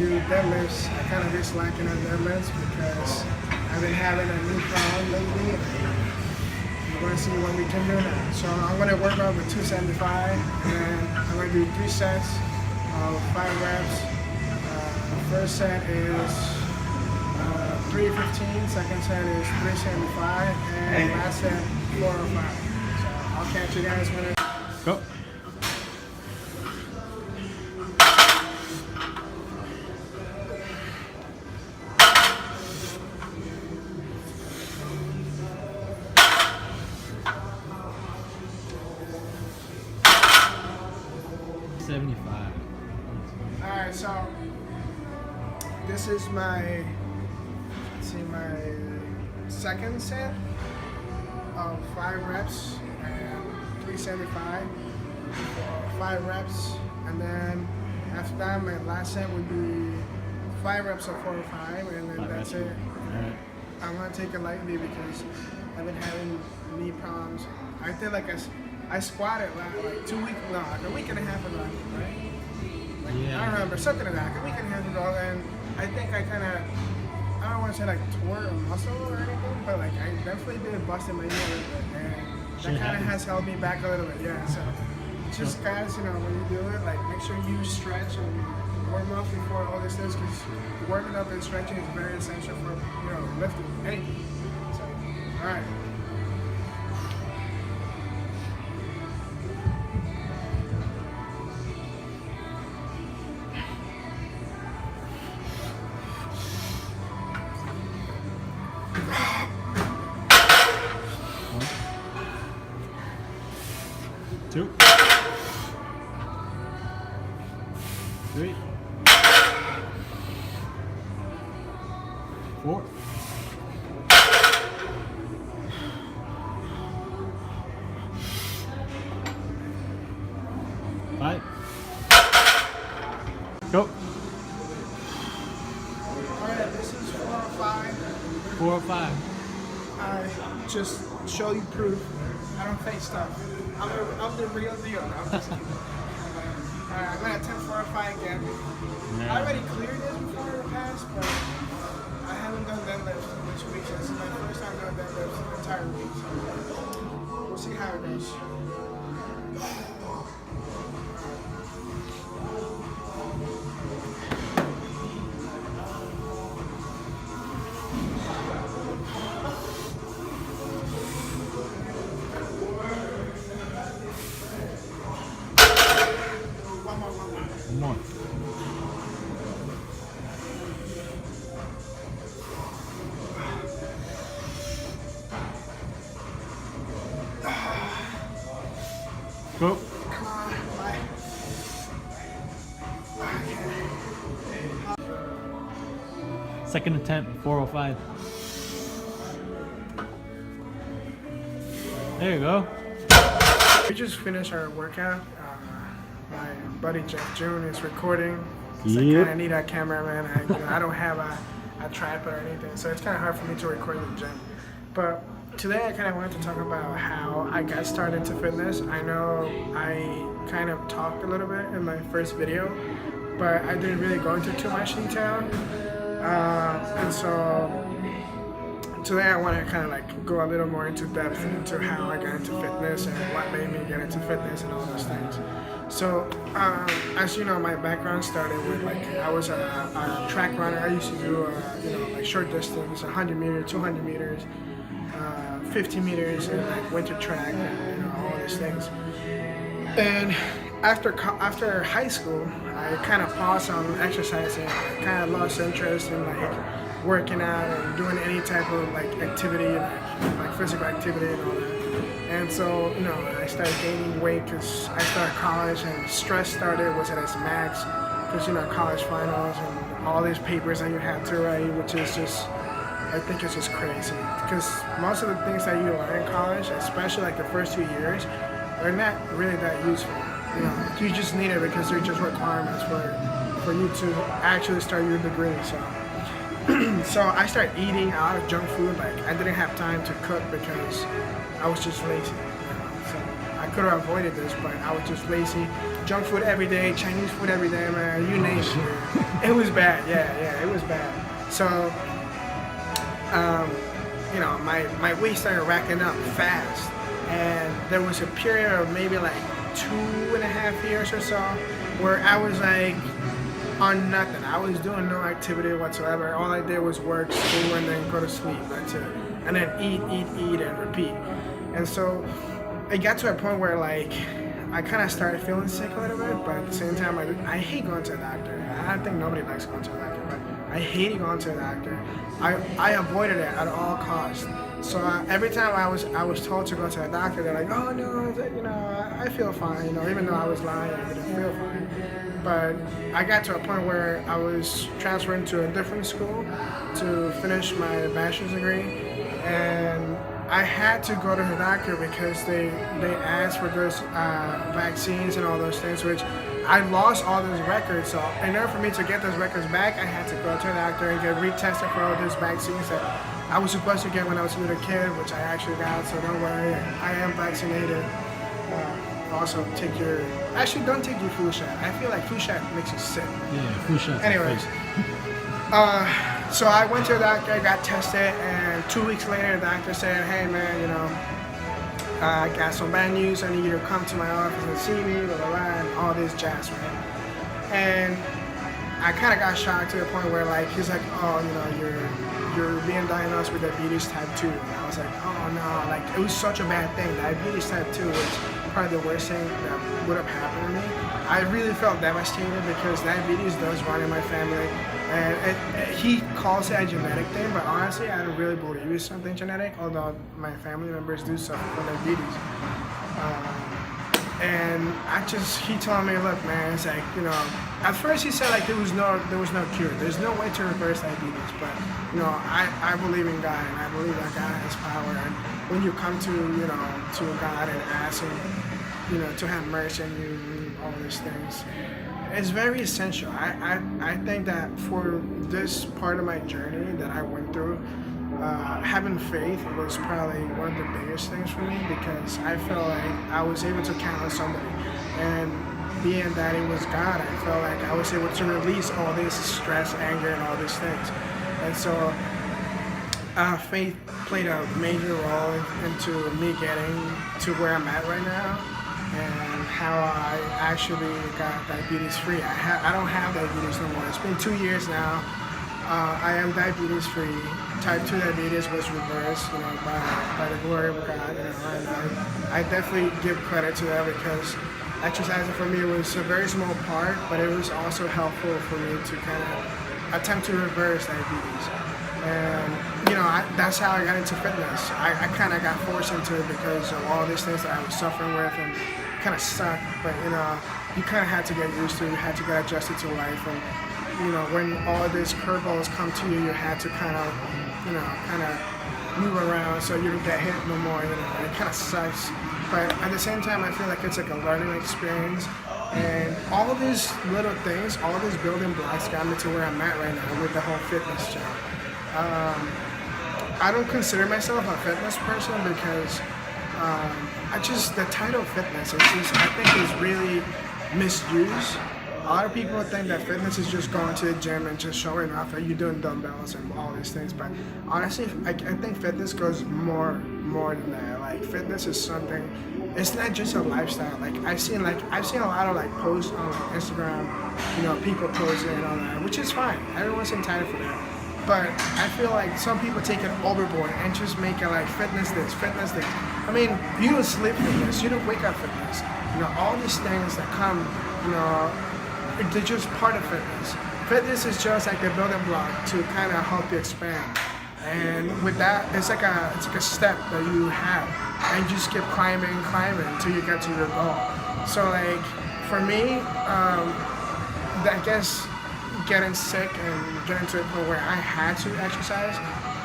do deadlifts, I kind of been slacking on deadlifts because I've been having a new problem lately. We're going to see what we can do now. So I'm going to work out with 275, and then I'm going to do 3 sets of 5 reps. First set is 315, second set is 375, and last set 405. So I'll catch you guys when it go. Alright, so this is my second set of 5 reps and 375 for 5 reps, and then after that my last set would be 5 reps of 405, and then that's it. I'm gonna take it lightly because I've been having knee problems. I feel like I squatted like 2 weeks, no, like a week and a half ago, right? Like, yeah. I don't remember, something like that, a week and a half ago, and I think I kind of, I don't want to say like tore a muscle or anything, but like I definitely did bust in my knee a little bit, and that kind of has held me back a little bit, yeah. So just guys, you know, when you do it, like make sure you stretch and warm up before all this is, because warming up and stretching is very essential for, you know, lifting anything. So, all right. Two, 3, 4, 5. Go. Alright, this is 405. 405. I just show you proof. I don't fake stuff. I'm the real deal. No, I'm just kidding. Alright, I'm gonna attempt 405 again. I already cleared this before in the past, but I haven't done deadlifts in this week. This is my first time doing deadlifts in the entire week. So we'll see how it goes. One more. Go. Come on, bye. Second attempt, 405. There you go. We just finished our workout. My buddy Jeff June is recording. So I kind of need a cameraman. I don't have a tripod or anything, so it's kind of hard for me to record with Jim. But today I kind of wanted to talk about how I got started into fitness. I know I kind of talked a little bit in my first video, but I didn't really go into too much detail. And so today I want to kind of like go a little more into depth into how I got into fitness and what made me get into fitness and all those things. So, as you know, my background started with I was a track runner. I used to do, like short distance, 100 meters, 200 meters, 50 meters, and like winter track, and all these things. And after high school, I kind of paused on exercising. I kind of lost interest in like working out and doing any type of like activity, like physical activity and all that. And so, I started gaining weight because I started college, and stress was at its max because, college finals and all these papers that you have to write, which is just, I think it's just crazy. Because most of the things that you learn in college, especially like the first 2 years, they're not really that useful. You just need it because they're just requirements for you to actually start your degree. So I started eating a lot of junk food. Like I didn't have time to cook because I was just lazy. So I could have avoided this, but I was just lazy. junk food every day, Chinese food every day, man. You name it. It was bad. Yeah, it was bad. So, you know, my weight started racking up fast, and there was a period of maybe like 2.5 years or so where I was like on nothing. I was doing no activity whatsoever. All I did was work, school, and then go to sleep. That's it. And then eat, and repeat. And so it got to a point where like I kind of started feeling sick a little bit, but at the same time, I hate going to a doctor. I think nobody likes going to a doctor, but I hated going to a doctor. I avoided it at all costs. So every time I was told to go to a doctor, they're like, oh no, you know, I feel fine, you know, even though I was lying, I didn't feel fine. But I got to a point where I was transferring to a different school to finish my bachelor's degree, and I had to go to the doctor because they asked for those vaccines and all those things, which I lost all those records. So in order for me to get those records back, I had to go to the doctor and get retested for all those vaccines that I was supposed to get when I was a little kid, which I actually got. So don't worry, I am vaccinated. Also don't take your flu shot. I feel like flu shot makes you sick. Yeah, flu shot. Anyways, so I went to the doctor, got tested, and 2 weeks later, the doctor said, hey man, you know, I got some bad news. I need you to come to my office and see me, blah, blah, blah, and all this jazz, right? And I kind of got shocked to the point where like, he's like, oh, you know, you're being diagnosed with diabetes type 2. And I was like, oh no, like it was such a bad thing. Diabetes type 2 was probably the worst thing that would have happened to me. I really felt devastated because diabetes does run in my family, and he calls it a genetic thing, but honestly, I don't really believe it's something genetic, although my family members do suffer from diabetes. And he told me, look, man, it's like, you know, at first he said like there was no cure, there's no way to reverse diabetes, but you know, I believe in God, and I believe that God has power, and when you come to, you know, to God and ask Him, you know, to have mercy on you, and all these things, it's very essential. I think that for this part of my journey that I went through, having faith was probably one of the biggest things for me, because I felt like I was able to count on somebody, and being that it was God, I felt like I was able to release all this stress, anger, and all these things. And so faith played a major role into me getting to where I'm at right now, and how I actually got diabetes free. I don't have diabetes no more. It's been 2 years now. I am diabetes free. Type 2 diabetes was reversed, you know, by the glory of God. You know, and I definitely give credit to that, because exercising for me was a very small part, but it was also helpful for me to kind of attempt to reverse diabetes. And you know, that's how I got into fitness. I kind of got forced into it because of all these things that I was suffering with, and kind of sucked. But you know, you kind of had to get used to it. You had to get adjusted to life, and you know, when all these curveballs come to you, you had to kind of, you know, move around so you don't get hit no more. You know, it kind of sucks. But at the same time, I feel like it's like a learning experience. And all of these little things, all of these building blocks got me to where I'm at right now with the whole fitness job. I don't consider myself a fitness person because the title fitness I think is really misused. A lot of people think that fitness is just going to the gym and just showing off that you're doing dumbbells and all these things, but honestly, I think fitness goes more than that. Like fitness is something. It's not just a lifestyle. Like I've seen a lot of like posts on like Instagram, you know, people posting and all that, which is fine. Everyone's entitled for that. But I feel like some people take it overboard and just make it like fitness this, fitness this. I mean, you don't sleep fitness, you don't wake up fitness. You know, all these things that come, you know, they're just part of fitness. Fitness is just like the building block to kind of help you expand. And with that, it's like a step that you have, and you just keep climbing until you get to your goal. So like for me, I guess getting sick and getting to a point where I had to exercise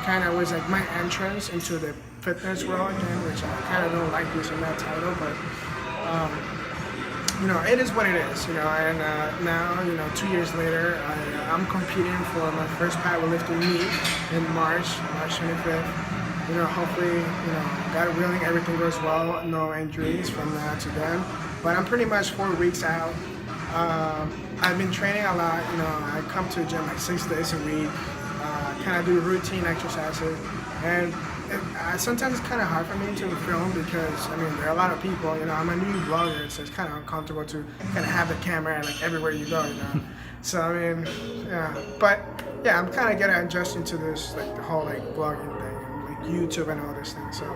kind of was like my entrance into the fitness world again, which I kind of don't like using that title, but you know, it is what it is, you know. And now, you know, 2 years later, I'm competing for my first powerlifting meet in March 25th. You know, hopefully, you know, God willing, everything goes well, no injuries from now to then. But I'm pretty much 4 weeks out. I've been training a lot. You know, I come to the gym like 6 days a week. Kind of do routine exercises, and sometimes it's kind of hard for me to film because I mean there are a lot of people. You know, I'm a new vlogger, so it's kind of uncomfortable to kind of have the camera like everywhere you go. You know, so I mean, yeah. But yeah, I'm kind of getting adjusted to this like the whole like vlogging thing and like YouTube and all this thing. So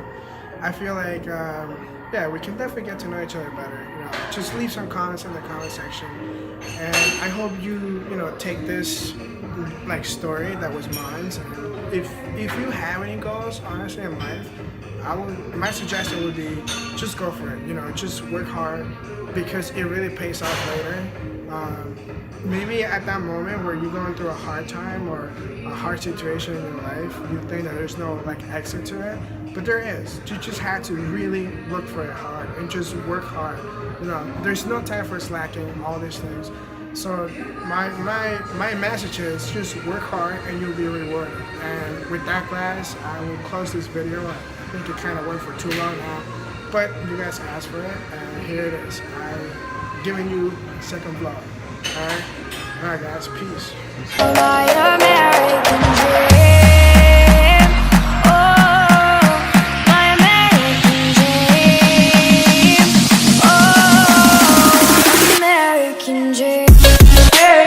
I feel like yeah, we can definitely get to know each other better. You know, just leave some comments in the comment section, and I hope you take this like story that was mine. And if you have any goals, honestly, in life, my suggestion would be just go for it. You know, just work hard because it really pays off later. Maybe at that moment where you're going through a hard time or a hard situation in your life, you think that there's no like exit to it, but there is. You just have to really look for it hard and just work hard. You know, there's no time for slacking, all these things. So my message is just work hard and you'll be rewarded. And with that, guys, I will close this video. I think it kind of went for too long now, but you guys asked for it, and here it is. I'm giving you a second vlog. All right, guys, peace. My American dream.